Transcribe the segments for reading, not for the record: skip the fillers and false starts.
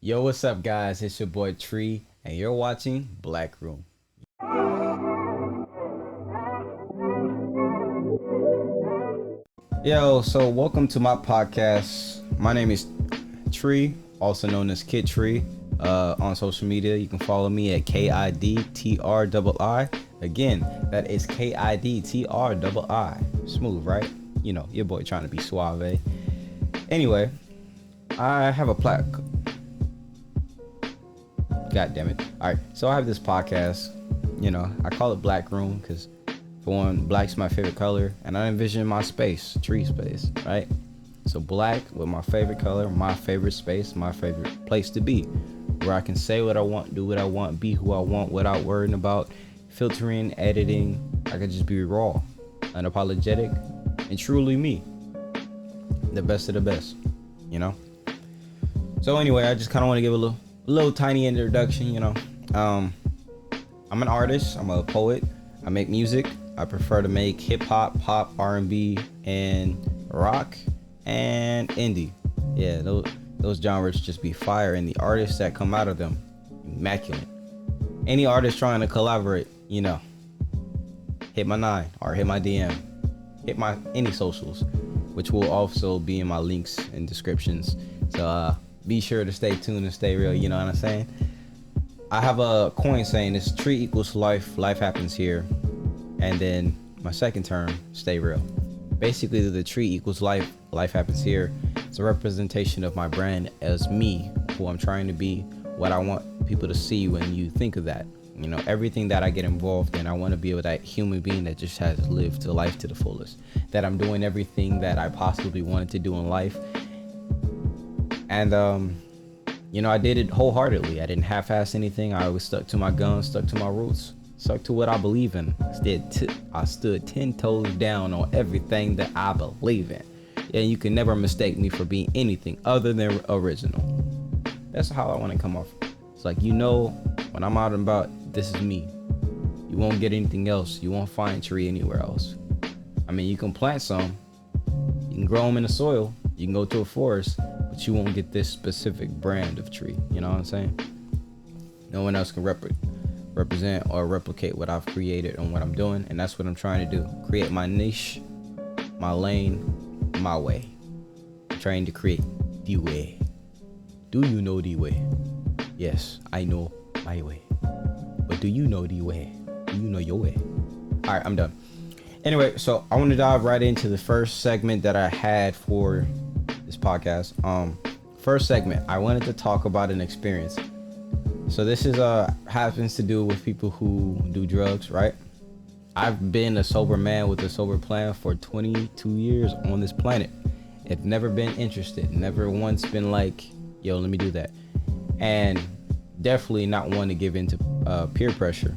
Yo, what's up, guys? It's your boy Tree, and you're watching BlacRoom. Yo, so welcome to my podcast. My name is Tree, also known as Kid Tree. On social media, you can follow me at KIDTRII. Again, that is KIDTRII. Smooth, right? You know, your boy trying to be suave. Anyway, I have a God damn it. All right, so I have this podcast. You know, I call it BlacRoom because, for one, black's my favorite color, and I envision my space, tree space, right? So black with my favorite color, my favorite space, my favorite place to be, where I can say what I want, do what I want, be who I want without worrying about filtering, editing. I could just be raw, unapologetic, and truly me. The best of the best, you know? So anyway, I just kind of want to give a little tiny introduction, you know. I'm an artist, I'm a poet, I make music. I prefer to make hip hop, pop, R&B, and rock, and indie. Yeah, those genres just be fire, and the artists that come out of them, immaculate. Any artist trying to collaborate, you know, hit my 9 or hit my DM, hit my any socials, which will also be in my links and descriptions. So be sure to stay tuned and stay real, you know what I'm saying? I have a coin saying this: tree equals life, life happens here. And then my second term, stay real. Basically, the tree equals life, life happens here. It's a representation of my brand as me, who I'm trying to be, what I want people to see when you think of that. You know, everything that I get involved in, I want to be that human being that just has lived to life to the fullest. That I'm doing everything that I possibly wanted to do in life. And, you know, I did it wholeheartedly. I didn't half-ass anything. I always stuck to my guns, stuck to my roots, stuck to what I believe in. I stood 10 toes down on everything that I believe in. And you can never mistake me for being anything other than original. That's how I want to come off. It's like, you know, when I'm out and about, this is me. You won't get anything else. You won't find tree anywhere else. I mean, you can plant some. You can grow them in the soil. You can go to a forest. But you won't get this specific brand of tree. You know what I'm saying? No one else can represent or replicate what I've created and what I'm doing. And that's what I'm trying to do. Create my niche, my lane, my way. I'm trying to create the way. Do you know the way? Yes, I know my way. But do you know the way? Do you know your way? All right, I'm done. Anyway, so I want to dive right into the first segment that I had for this podcast. First segment, I wanted to talk about an experience. So this is happens to do with people who do drugs, right? I've been a sober man with a sober plan for 22 years on this planet. I've never been interested, never once been like, yo, let me do that. And definitely not one to give into peer pressure.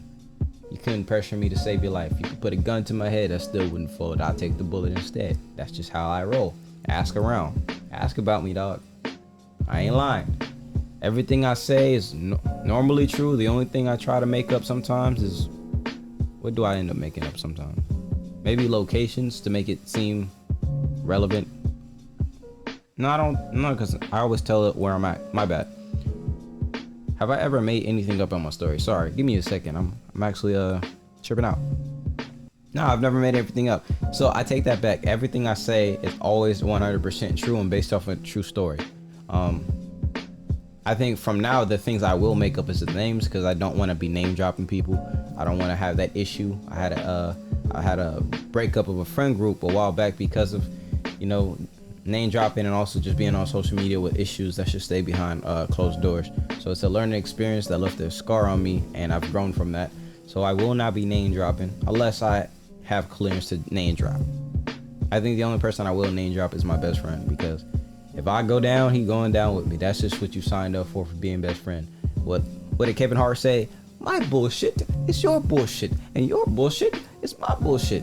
You couldn't pressure me to save your life. You could put a gun to my head, I still wouldn't fold. I'll take the bullet instead. That's just how I roll. Ask around. Ask about me, dog. I ain't lying. Everything I say is normally true. The only thing I try to make up sometimes is, what do I end up making up sometimes? Maybe locations to make it seem relevant. No, because I always tell it where I'm at. My bad. Have I ever made anything up on my story? Sorry, give me a second. I'm actually tripping out. No, I've never made everything up. So I take that back. Everything I say is always 100% true and based off of a true story. I think from now, the things I will make up is the names, because I don't want to be name dropping people. I don't want to have that issue. I had a breakup of a friend group a while back because of, you know, name dropping and also just being on social media with issues that should stay behind closed doors. So it's a learning experience that left a scar on me, and I've grown from that. So I will not be name dropping unless I have clearance to name drop. I think the only person I will name drop is my best friend, because if I go down, he going down with me. That's just what you signed up for being best friend. What did Kevin Hart say? My bullshit is your bullshit, and your bullshit is my bullshit.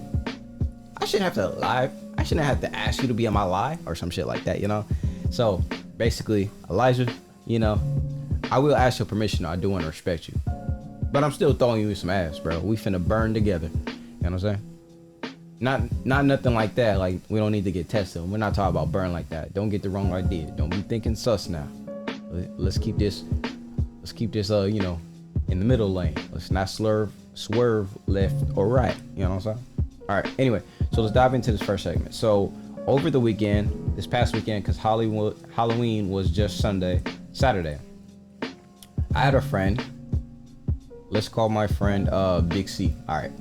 I shouldn't have to lie. I shouldn't have to ask you to be in my lie or some shit like that, you know? So basically, Elijah, you know, I will ask your permission. I do want to respect you, but I'm still throwing you some ass, bro. We finna burn together. You know what I'm saying? Not nothing like that. Like, we don't need to get tested. We're not talking about burn like that. Don't get the wrong idea. Don't be thinking sus now. Let's keep this in the middle lane. Let's not swerve left or right. You know what I'm saying? All right. Anyway, so let's dive into this first segment. So over the weekend, this past weekend, because Halloween was just Saturday. I had a friend. Let's call my friend Big C. All right.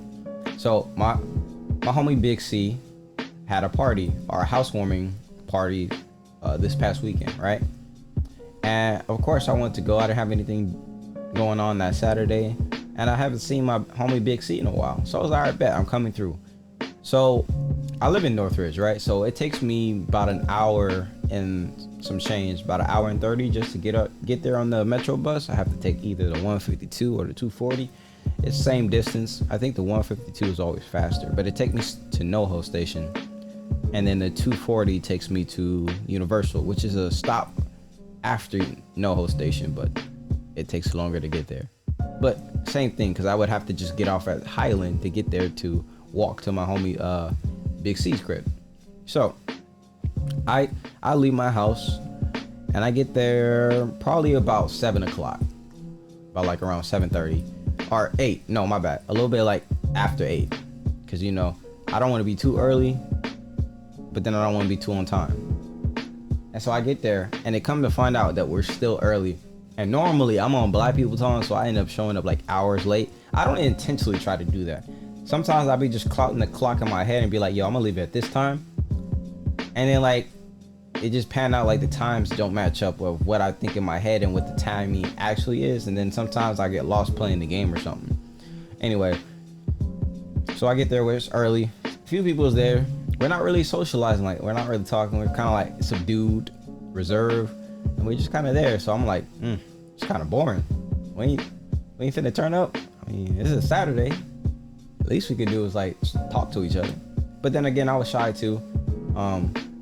So my homie Big C had a party, or a housewarming party, this past weekend, right? And of course, I wanted to go. I didn't have anything going on that Saturday, and I haven't seen my homie Big C in a while. So I was like, all right, bet, I'm coming through. So I live in Northridge, right? So it takes me about an hour and some change, about an hour and 30 just to get there on the Metro bus. I have to take either the 152 or the 240. It's same distance. I think the 152 is always faster, but it takes me to NoHo Station, and then the 240 takes me to Universal, which is a stop after NoHo Station, but it takes longer to get there. But same thing, because I would have to just get off at Highland to get there to walk to my homie Big C's crib. So I leave my house and I get there probably about 7 o'clock, about like around 7:30 or 8. No, my bad, a little bit like after 8, because I don't want to be too early, but then I don't want to be too on time. And so I get there, and it come to find out that we're still early. And normally I'm on black people time, so I end up showing up like hours late. I don't intentionally try to do that. Sometimes I'll be just clocking the clock in my head and be like, yo, I'm gonna leave it at this time. And then like, it just pan out like the times don't match up with what I think in my head and what the timing actually is. And then sometimes I get lost playing the game or something. Anyway, so I get there where it's early. A few people is there. We're not really socializing, like we're not really talking. We're kind of like subdued, reserved, and we're just kind of there. So I'm like, it's kind of boring. We ain't finna turn up. I mean, this is Saturday. At least we could do is like talk to each other. But then again, I was shy too.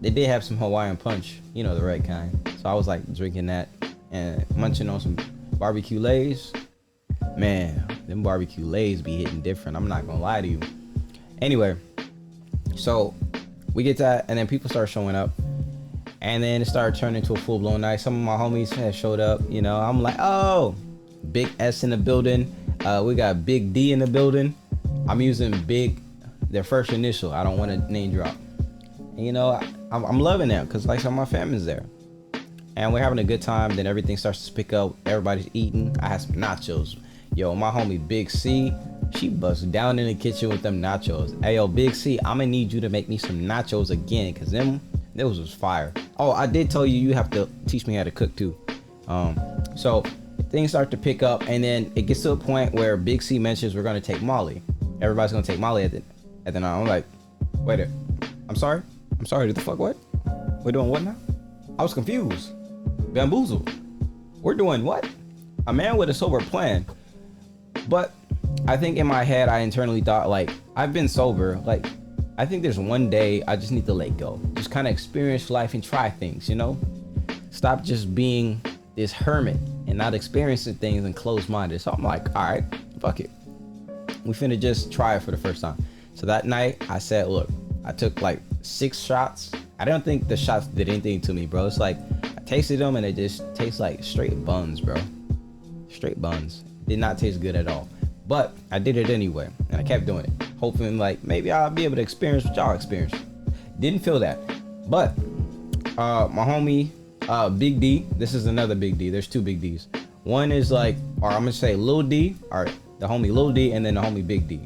They did have some Hawaiian punch, the red kind. So I was like drinking that and munching on some barbecue lays. Man, them barbecue lays be hitting different. I'm not gonna lie to you. Anyway, so we get that, and then people start showing up, and then it started turning into a full-blown night. Some of my homies had showed up. I'm like, oh, Big S in the building. We got Big D in the building. I'm using their first initial. I don't want to name drop. I'm loving them because like some of my family's there, and we're having a good time. Then everything starts to pick up. Everybody's eating. I had some nachos. Yo, my homie Big C, she busted down in the kitchen with them nachos. Hey, yo, Big C, I'm gonna need you to make me some nachos again, because those was fire. Oh, I did tell you have to teach me how to cook too. So things start to pick up, and then it gets to a point where Big C mentions we're gonna take Molly. Everybody's gonna take Molly at the night. I'm like, wait a, I'm sorry, what the fuck, what? We're doing what now? I was confused, bamboozled. We're doing what? A man with a sober plan. But I think in my head, I internally thought, like, I've been sober. Like, I think there's one day I just need to let go. Just kind of experience life and try things, Stop just being this hermit and not experiencing things and closed-minded. So I'm like, all right, fuck it. We finna just try it for the first time. So that night, I said, look, I took like 6 shots. I don't think the shots did anything to me, bro. It's like, I tasted them and it just tastes like straight buns, bro. Straight buns. Did not taste good at all. But I did it anyway, and I kept doing it, hoping like maybe I'll be able to experience what y'all experienced. Didn't feel that. But my homie Big D, this is another Big D. There's 2 Big Ds. One is like, or I'm gonna say Lil D, or the homie Lil D, and then the homie Big D.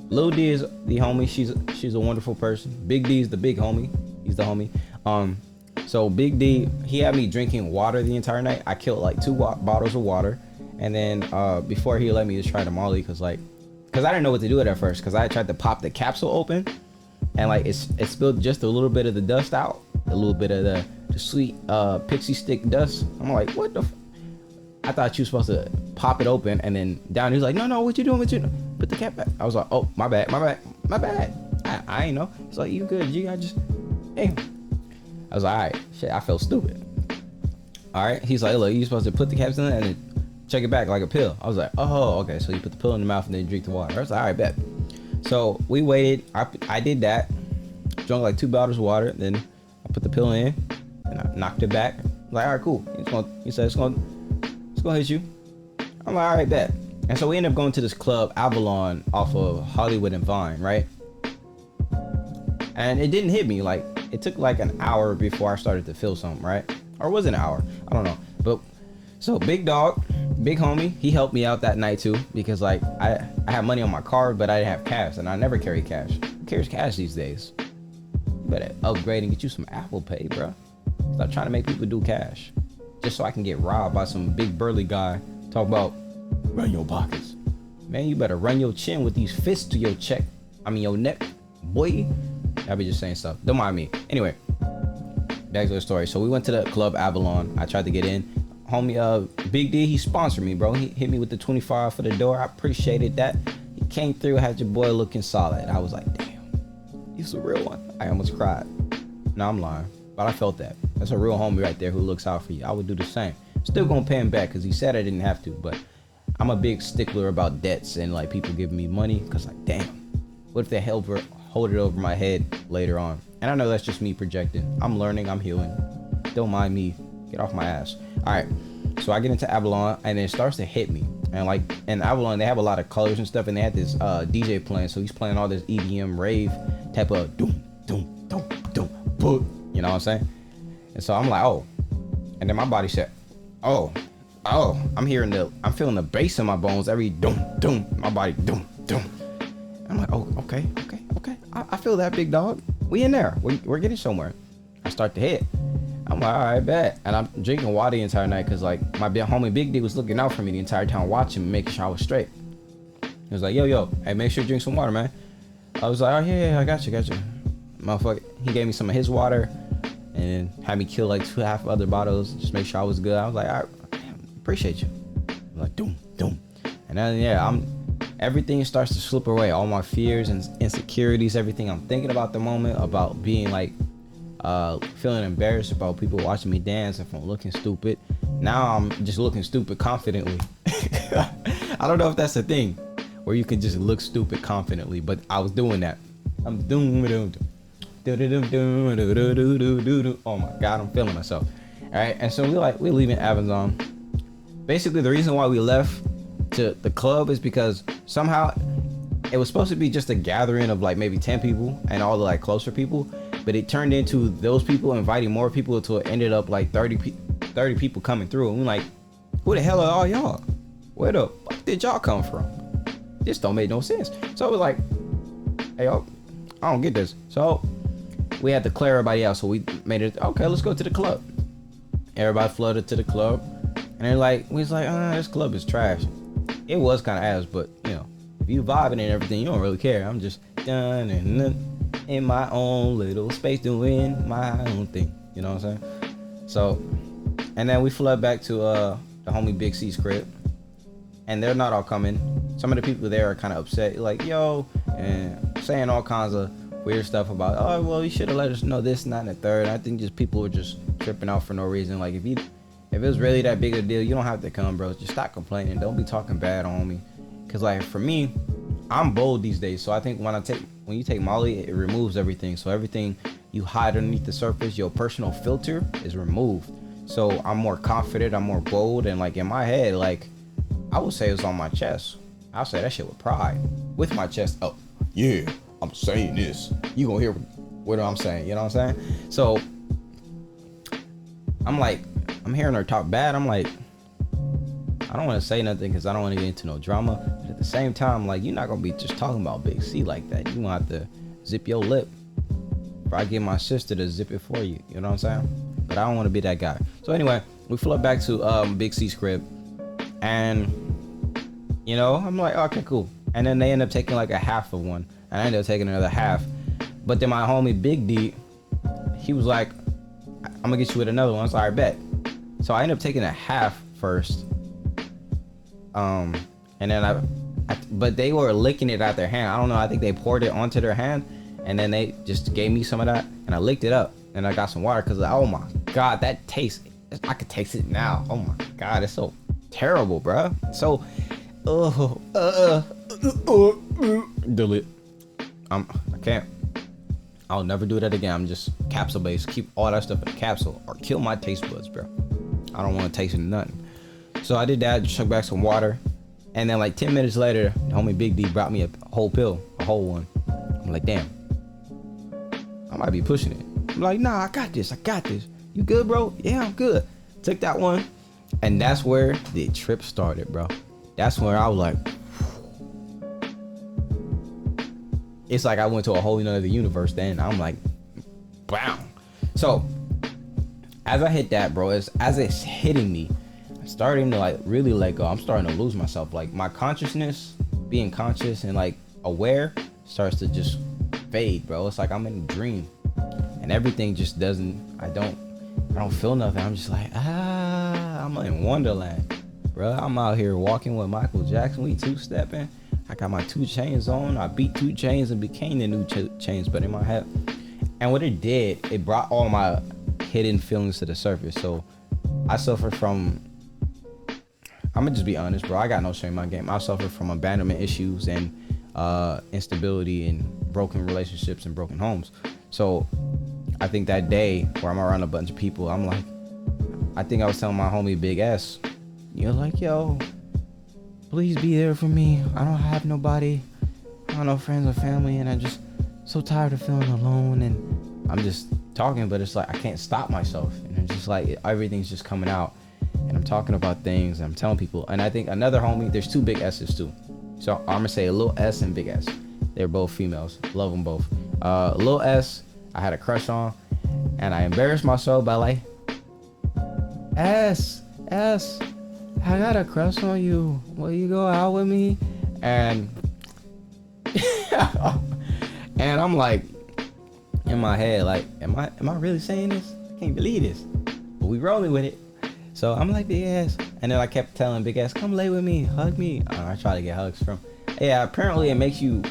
Lil D is the homie. She's a wonderful person. Big D is the big homie. He's the homie. So Big D, he had me drinking water the entire night. I killed like 2 bottles of water. And then before he let me just try the Molly, because I didn't know what to do with it at first, because I tried to pop the capsule open, and like it spilled just a little bit of the dust out, a little bit of the sweet pixie stick dust. I'm like, what the I thought you were supposed to pop it open and then down. He was like, no, what you doing? Put the cap back. I was like, oh, my bad. I ain't know. It's like, you good, G. I just, hey. I was like, all right, shit, I felt stupid. All right. He's like, look, you supposed to put the caps in there and then check it back like a pill. I was like, oh, okay. So you put the pill in the mouth and then you drink the water. I was like, all right, bet. So we waited. I did that. Drank like 2 bottles of water. Then I put the pill in and I knocked it back. I was like, all right, cool. He said, it's gonna hit you. I'm like, all right, bet. And so we ended up going to this club, Avalon, off of Hollywood and Vine, right? And it didn't hit me. Like, it took like an hour before I started to feel something, right? Or was it an hour? I don't know. But so big dog, big homie, he helped me out that night too, because like I had money on my card, but I didn't have cash, and I never carry cash. Who carries cash these days? You better upgrade and get you some Apple Pay, bro. Stop trying to make people do cash just so I can get robbed by some big burly guy. Talk about run your pockets. Man, you better run your chin with these fists to your your neck, boy. I be just saying stuff. Don't mind me. Anyway, back to the story. So we went to the club Avalon. I tried to get in. Homie, Big D, he sponsored me, bro. He hit me with the 25 for the door. I appreciated that. He came through, had your boy looking solid. I was like, damn, he's a real one. I almost cried. No, I'm lying, but I felt that. That's a real homie right there who looks out for you. I would do the same. Still gonna pay him back because he said I didn't have to, but I'm a big stickler about debts and like people giving me money, because like, damn, what if they hold it over my head later on? And I know that's just me projecting. I'm learning, I'm healing. Don't mind me. Get off my ass. All right, so I get into Avalon and it starts to hit me. And like in Avalon, they have a lot of colors and stuff, and they had this DJ playing, so he's playing all this EDM rave type of doom doom doom doom boom. You know what I'm saying? And so I'm like, oh, and then my body said, oh, I'm feeling the bass in my bones every doom doom. My body doom doom. I'm like, oh, okay. I feel that, big dog. We in there. We're getting somewhere. I start to hit. I'm like, all right, bet. And I'm drinking water the entire night because like my homie Big D was looking out for me the entire time, watching me, making sure I was straight. He was like, yo, hey, make sure you drink some water, man. I was like, oh yeah, I got you. Motherfucker, he gave me some of his water and had me kill like 2.5 other bottles, just make sure I was good. I was like, all right, appreciate you. I'm like, doom. And then yeah, everything starts to slip away. All my fears and insecurities, everything I'm thinking about the moment, about being like feeling embarrassed about people watching me dance if I'm looking stupid. Now I'm just looking stupid confidently. I don't know if that's a thing where you can just look stupid confidently, but I was doing that. I'm doing. Oh my God, I'm feeling myself. All right, and so we're leaving Avalon. Basically, the reason why we left to the club is because somehow it was supposed to be just a gathering of like maybe 10 people and all the like closer people, but it turned into those people inviting more people until it ended up like 30 people coming through, and we're like, who the hell are all y'all? Where the fuck did y'all come from? This don't make no sense. So it was like, hey, yo, I don't get this. So we had to clear everybody out, so we made it, okay, let's go to the club. Everybody flooded to the club, and they're like, we was like, this club is trash. It was kind of ass, but you know, if you vibing and everything, you don't really care. I'm just done and in my own little space doing my own thing. You know what I'm saying? So, and then we flood back to the homie Big C's crib, and they're not all coming. Some of the people there are kind of upset, like, yo, and saying all kinds of weird stuff about, oh, well, you should have let us know this, not and the third. I think just people were just tripping out for no reason. Like, if it was really that big a deal, you don't have to come, bro. Just stop complaining. Don't be talking bad on me. Cause like for me, I'm bold these days. So I think when you take Molly, it removes everything. So everything you hide underneath the surface, your personal filter is removed. So I'm more confident, I'm more bold, and like in my head, like I would say it's on my chest. I'll say that shit with pride. With my chest up. Yeah, I'm saying this. You gonna hear what I'm saying, you know what I'm saying? So I'm hearing her talk bad. I'm like, I don't want to say nothing because I don't want to get into no drama. But at the same time, like, you're not going to be just talking about Big C like that. You going to have to zip your lip. Or I get my sister to zip it for you. You know what I'm saying? But I don't want to be that guy. So anyway, we flood back to Big C's crib. And, you know, I'm like, okay, cool. And then they end up taking like a half of one. And I ended up taking another half. But then my homie Big D, he was like, I'm going to get you with another one. So I bet. So I ended up taking a half first. And then but they were licking it out their hand. I don't know. I think they poured it onto their hand, and then they just gave me some of that, and I licked it up, and I got some water because, oh my God, that taste, I could taste it now. Oh my God, it's so terrible, bro. So, delete. I can't. I'll never do that again. I'm just capsule based. Keep all that stuff in capsule or kill my taste buds, bro. I don't want to taste nothing. So I did that, chuck back some water, and then like 10 minutes later, the homie Big D brought me a whole pill, a whole one. I'm like, damn, I might be pushing it. I'm like, nah, I got this. You good, bro? Yeah, I'm good. Took that one, and that's where the trip started, bro. That's where I was like, it's like I went to a whole nother universe then. I'm like, wow. So as I hit that, bro, as it's hitting me, I'm starting to like really let go. I'm starting to lose myself. Like my consciousness, being conscious and like aware, starts to just fade, bro. It's like I'm in a dream, and everything just doesn't. I don't feel nothing. I'm just like, I'm in Wonderland, bro. I'm out here walking with Michael Jackson. We two-stepping. I got my 2 Chainz on. I beat 2 Chainz and became the new Chainz, but in my head. And what it did, it brought all my hidden feelings to the surface. So I suffer from, I'm gonna just be honest, bro. I got no shame in my game. I suffer from abandonment issues and instability and broken relationships and broken homes. So I think that day where I'm around a bunch of people, I'm like, I think I was telling my homie Big S, you're like, yo, please be there for me. I don't have nobody. I don't know friends or family, and I'm just so tired of feeling alone. And I'm just talking, but it's like I can't stop myself, and it's just like everything's just coming out, and I'm talking about things, and I'm telling people. And I think another homie, there's 2 Big S's too, so I'm gonna say a little S and Big S. They're both females. Love them both. Little S, I had a crush on, and I embarrassed myself by like, S, I got a crush on you. Will you go out with me? And and I'm like, in my head, like, am I really saying this? I can't believe this. But we rolling with it. So I'm like, Big Ass. And then I kept telling Big Ass, come lay with me, hug me. I try to get hugs from. Yeah, apparently it makes you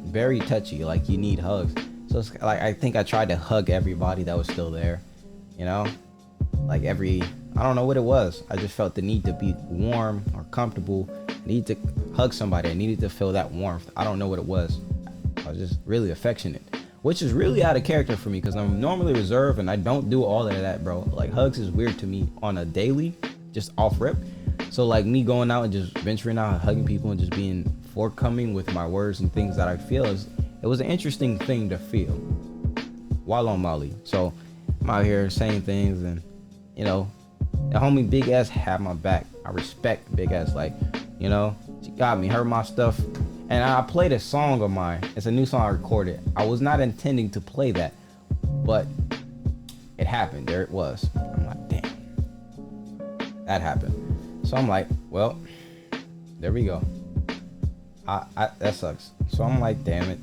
very touchy. Like you need hugs. So it's like I think I tried to hug everybody that was still there. You know? Like I don't know what it was. I just felt the need to be warm or comfortable. I needed to hug somebody. I needed to feel that warmth. I don't know what it was. I was just really affectionate, which is really out of character for me because I'm normally reserved and I don't do all of that, bro. Like hugs is weird to me on a daily, just off rip. So like me going out and just venturing out and hugging people and just being forthcoming with my words and things that I feel it was an interesting thing to feel while on Molly. So I'm out here saying things, and you know, the homie Big Ass had my back. I respect Big Ass, like, you know, she got me, heard my stuff. And I played a song of mine. It's a new song I recorded. I was not intending to play that, but it happened. There it was. I'm like, damn, that happened. So I'm like, well, there we go. That sucks. So I'm like, damn it.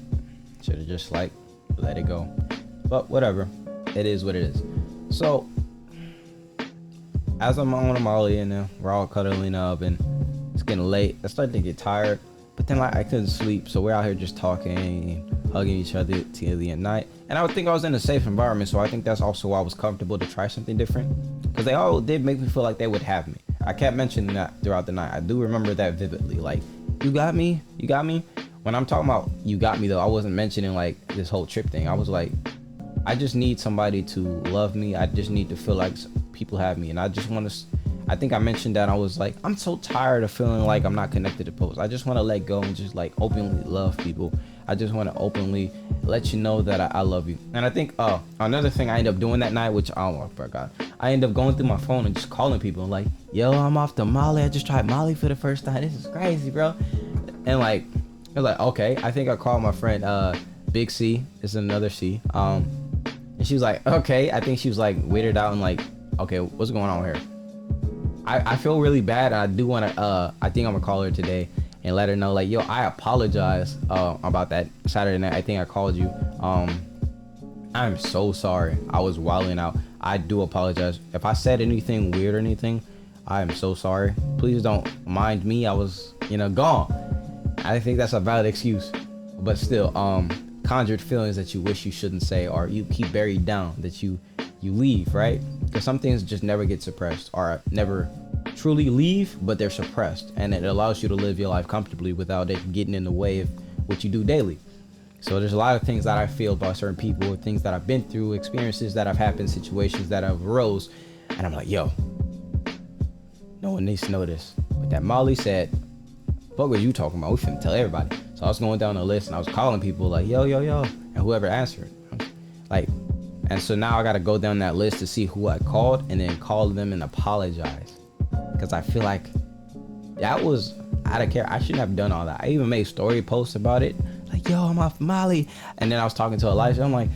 Should have just like let it go. But whatever. It is what it is. So as I'm on Molly and we're all cuddling up and it's getting late, I started to get tired. But then like I couldn't sleep, so we're out here just talking and hugging each other till the night. And I would think I was in a safe environment, so I think that's also why I was comfortable to try something different. Because they all did make me feel like they would have me. I kept mentioning that throughout the night. I do remember that vividly. Like, you got me? You got me? When I'm talking about you got me though, I wasn't mentioning like this whole trip thing. I was like, I just need somebody to love me. I just need to feel like people have me. And I just want to... I think I mentioned that I was like, I'm so tired of feeling like I'm not connected to posts. I just want to let go and just like openly love people. I just want to openly let you know that I love you. And I think another thing I ended up doing that night, which I forgot, I ended up going through my phone and just calling people and like, yo, I'm off to Molly. I just tried Molly for the first time. This is crazy, bro. And like, I was like, okay. I think I called my friend Big C. It's another C. And she was like, okay. I think she was like weirded out and like, okay, what's going on here? I feel really bad, and I do want to I think I'm gonna call her today and let her know like, yo, I apologize about that Saturday night. I think I called you. I'm so sorry. I was wilding out. I do apologize if I said anything weird or anything. I am so sorry. Please don't mind me. I was gone. I think that's a valid excuse, but still conjured feelings that you wish you shouldn't say, or you keep buried down that you leave, right? Because some things just never get suppressed or never truly leave, but they're suppressed, and it allows you to live your life comfortably without it getting in the way of what you do daily. So there's a lot of things that I feel about certain people, things that I've been through, experiences that have happened, situations that have arose, and I'm like, yo, no one needs to know this, but that Molly said, what were you talking about? We finna tell everybody. So I was going down the list and I was calling people like, yo, and whoever answered, like, and so now I gotta go down that list to see who I called and then call them and apologize, because I feel like that was out of care. I shouldn't have done all that. I even made story posts about it, like, yo, I'm off Molly, and then I was talking to Elijah. I'm like,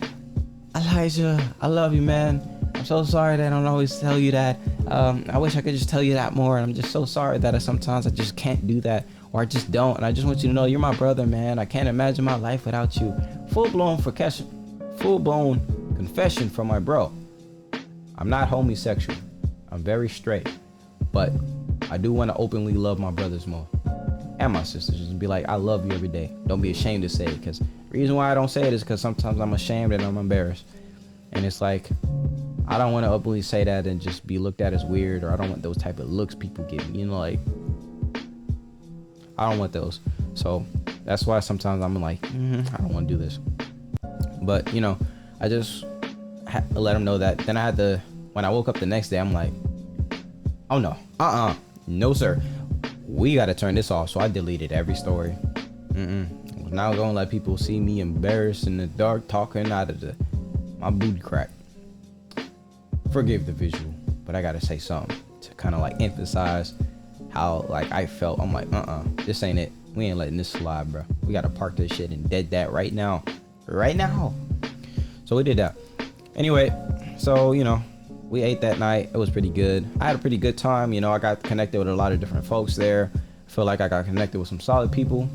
Elijah, I love you, man. I'm so sorry that I don't always tell you that. I wish I could just tell you that more, and I'm just so sorry that sometimes I just can't do that, or I just don't. And I just want you to know you're my brother, man. I can't imagine my life without you. Full-blown confession from my bro. I'm not homosexual. I'm very straight, but I do want to openly love my brothers more and my sisters, and be like, I love you every day. Don't be ashamed to say it, because the reason why I don't say it is because sometimes I'm ashamed and I'm embarrassed, and it's like, I don't want to openly say that and just be looked at as weird, or I don't want those type of looks people give me, you know, like, I don't want those. So that's why sometimes I'm like, I don't want to do this. But, you know, I just let them know that. Then I had to, when I woke up the next day, I'm like, oh no, no sir, we got to turn this off. So I deleted every story. I'm not gonna let people see me embarrassed in the dark, talking out of my booty crack. Forgive the visual, but I gotta say something to kind of like emphasize how like I felt. I'm like, this ain't it. We ain't letting this slide, bro. We gotta park this shit and dead that right now. So we did that. Anyway, so, you know, we ate that night. It was pretty good. I had a pretty good time. You know, I got connected with a lot of different folks there. I feel like I got connected with some solid people.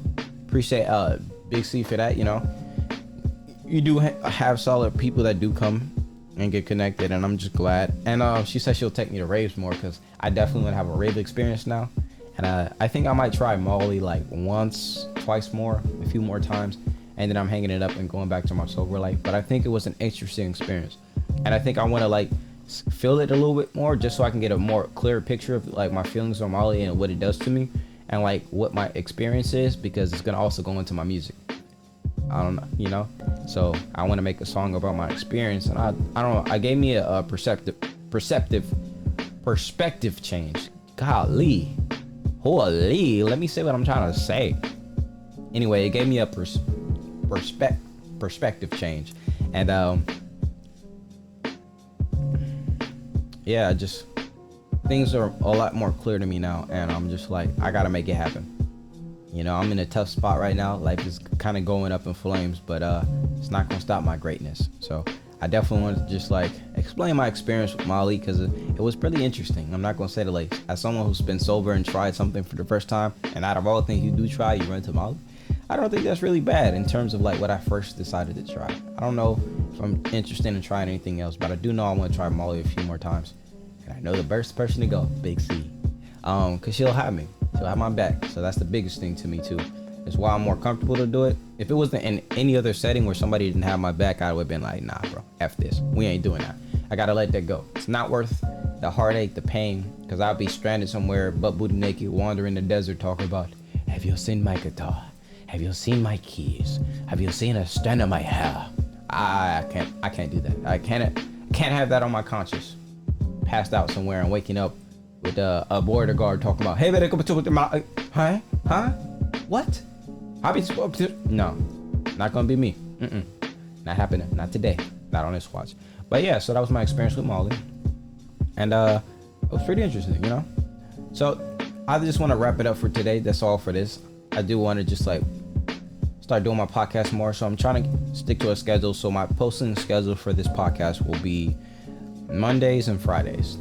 Appreciate Big C for that. You know, you do have solid people that do come and get connected, and I'm just glad. And she said she'll take me to raves more, because I definitely want to have a rave experience now. And I think I might try Molly like once, twice more, a few more times, and then I'm hanging it up and going back to my sober life. But I think it was an interesting experience, and I think I want to like feel it a little bit more, just so I can get a more clear picture of like my feelings on Molly and what it does to me, and like what my experience is, because it's gonna also go into my music. I don't know, you know. So I want to make a song about my experience, and I don't know. I gave me a perspective change. Golly, holy. Let me say what I'm trying to say. Anyway, it gave me a perspective change, and yeah, just things are a lot more clear to me now, and I'm just like, I gotta make it happen. You know, I'm in a tough spot right now. Life is kind of going up in flames, but it's not gonna stop my greatness. So I definitely wanted to just like explain my experience with Molly, because it was pretty interesting. I'm not gonna say that like, as someone who's been sober and tried something for the first time, and out of all the things you do try, you run into Molly. I don't think that's really bad in terms of like what I first decided to try. I don't know if I'm interested in trying anything else, but I do know I want to try Molly a few more times. And I know the best person to go, Big C, because she'll have me. She'll have my back. So that's the biggest thing to me too. It's why I'm more comfortable to do it. If it wasn't in any other setting where somebody didn't have my back, I would have been like, nah, bro, F this. We ain't doing that. I gotta let that go. It's not worth the heartache, the pain, because I'll be stranded somewhere, butt booty naked, wandering the desert, talking about, have you seen my guitar? Have you seen my keys? Have you seen a strand of my hair? I can't do that. I can't have that on my conscience. Passed out somewhere and waking up with a border guard talking about, hey, better come to my, huh? What? No, not gonna be me. Not happening. Not today. Not on this watch. But yeah, so that was my experience with Molly, and it was pretty interesting, you know. So I just want to wrap it up for today. That's all for this. I do want to just like start doing my podcast more, so I'm trying to stick to a schedule. So my posting schedule for this podcast will be Mondays and Fridays.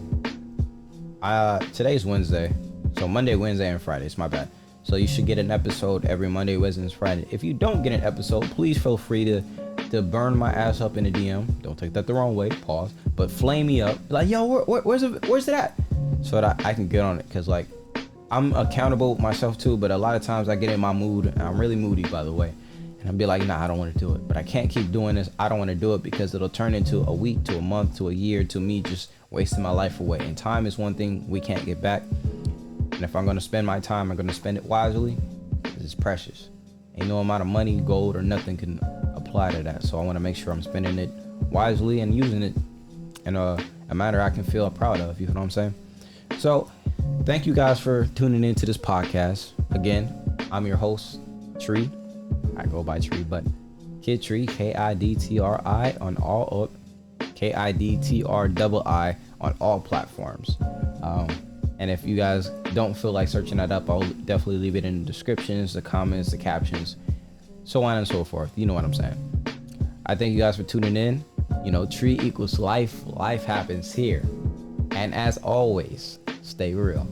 Today's Wednesday, so Monday, Wednesday, and Fridays. My bad. So you should get an episode every Monday, Wednesday, and Friday. If you don't get an episode, please feel free to burn my ass up in a DM. Don't take that the wrong way. Pause. But flame me up. Like, yo, where's it at? So that I can get on it, because like I'm accountable with myself too. But a lot of times I get in my mood, and I'm really moody, by the way. And I'll be like, nah, I don't want to do it. But I can't keep doing this. I don't want to do it, because it'll turn into a week, to a month, to a year, to me just wasting my life away. And time is one thing we can't get back. And if I'm going to spend my time, I'm going to spend it wisely. It's precious. Ain't no amount of money, gold, or nothing can apply to that. So I want to make sure I'm spending it wisely and using it in a manner I can feel proud of. You know what I'm saying? So Thank you guys for tuning into this podcast. Again, I'm your host, Tree. I go by Tree, but Kid Tree, Kidtri on all Kidtrii on all platforms. And if you guys don't feel like searching that up, I'll definitely leave it in the descriptions, the comments, the captions, so on and so forth. You know what I'm saying? I thank you guys for tuning in. Tree equals life. Life happens here. And as always, stay real.